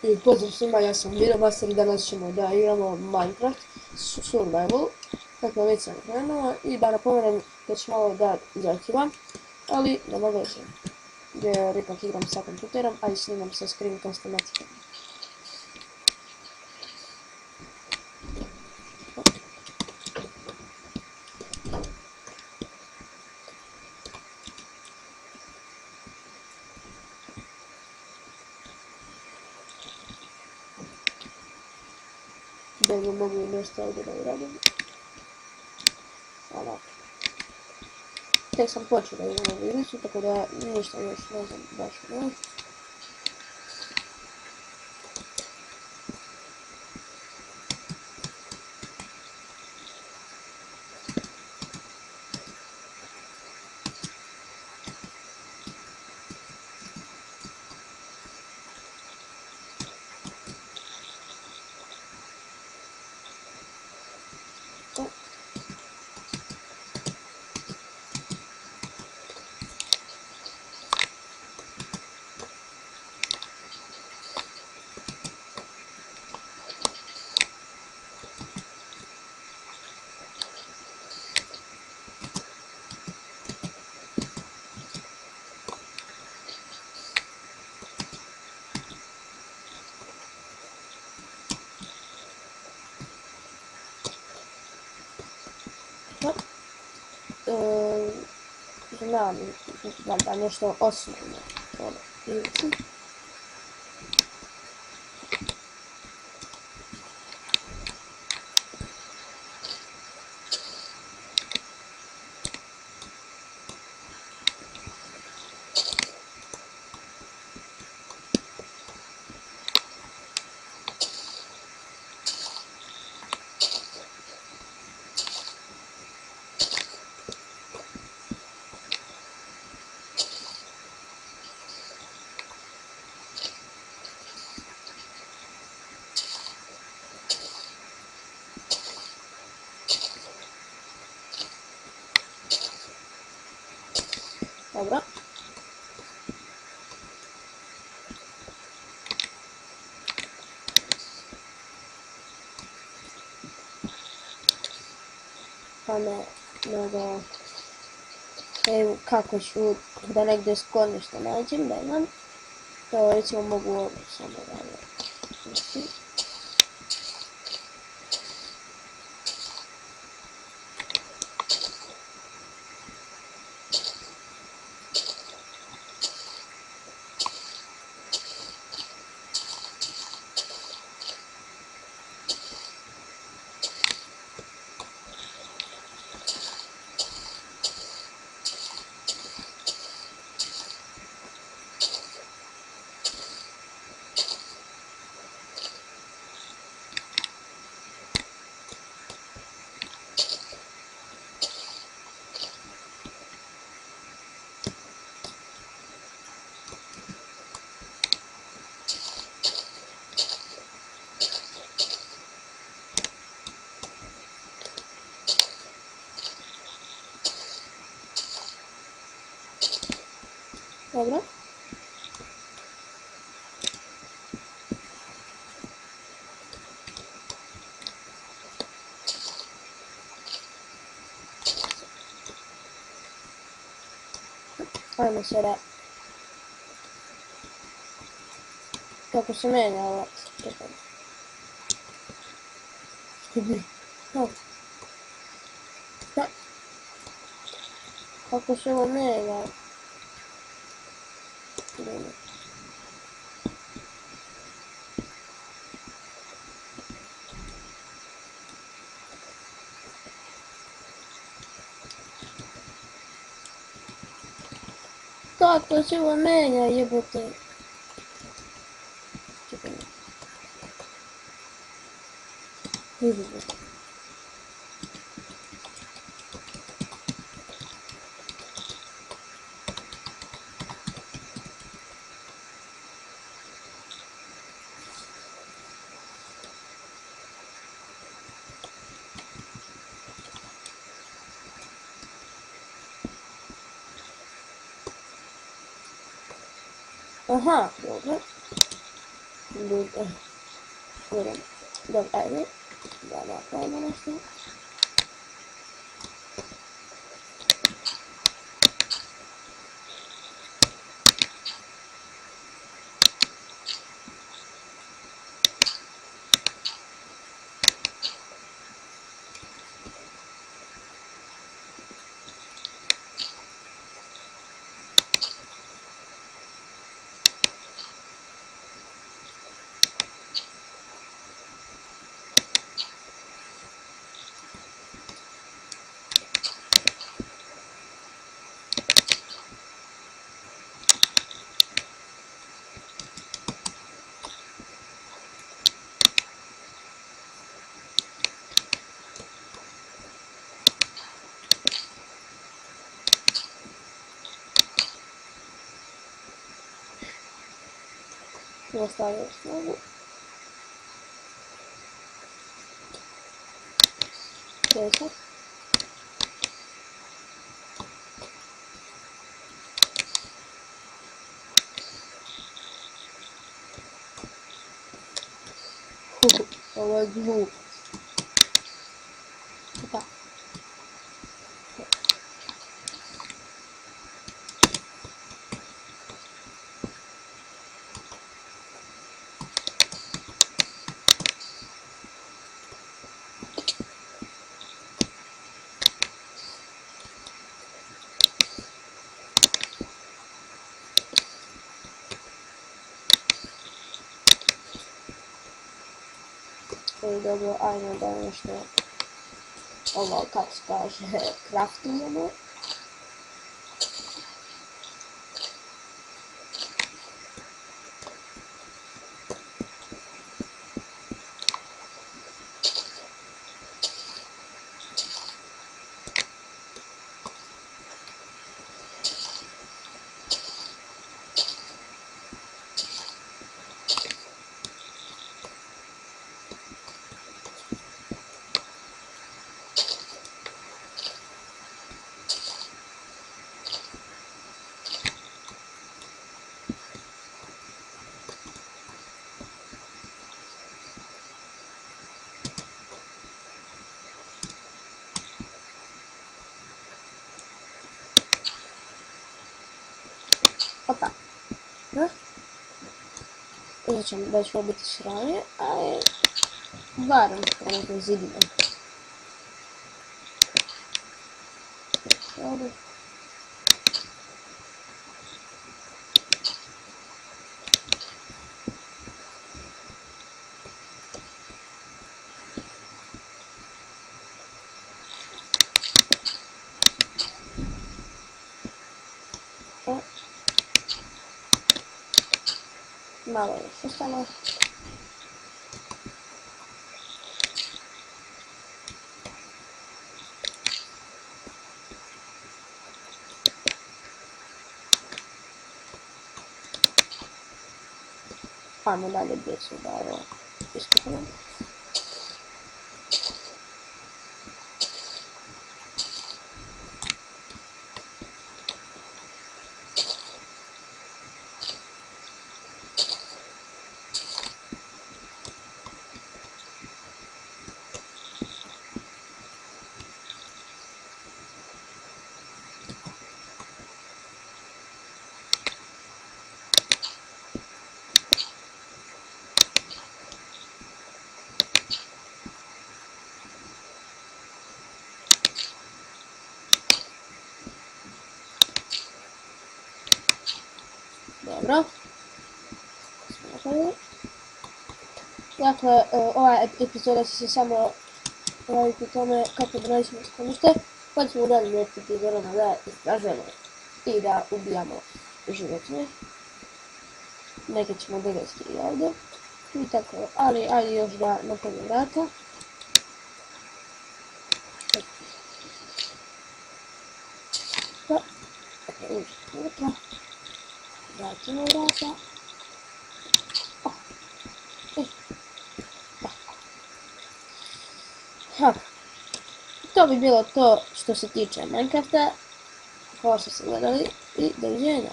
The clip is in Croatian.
I pozdrav svima, ja sam Miromaster i danas ćemo da igramo Minecraft Survival, kako već sam krenuo, i da napomenem da ću malo da zahtjevam, ali nema veze, jer ipak igram sa kompjuterom, a i snimam sa screencastom. Da ne mogu nešto ovdje da uradim. Onako. Tek sam počeo da igram ovu igricu, tako da ništa još ne znam baš ne. Znam da nešto osnovno o igrici. Dobro. Pa ne, nego... Evo kako ću da negdje sklonište nađem, da imam. To recimo mogu ovdje samo da... Dobro. Ajmo sada. Kako se menja ova... Kako se ovo menja? Kako se ovo menja, jebote? Čekaj. Jebote. Aha, dobro. Dobro, ajde. Da napravimo nešto. Ostavio snagu. Desat. Ovo je glup. Pa. Dobro, ajmo da nešto ovo, kako se kaže, kraftujemo. Opa. Znači da će ovo biti sranje, ali barem prema zidima. Dobro. Malo još ostalo. Ajmo dalje gdje su da ovo iskupimo. Dobro. Dakle, ova epizoda će se samo raditi o tome kako da nađemo sklonište, pa ćemo u daljim epizodama da istražujemo i da ubijamo životinje. Neke ćemo dovesti i ovdje. I tako, ali ajde još da napravim vrata. Da, uđemo unutra. Vratimo vrata. To bi bilo to što se tiče Minecrafta. Hvala što ste gledali i doviđenja.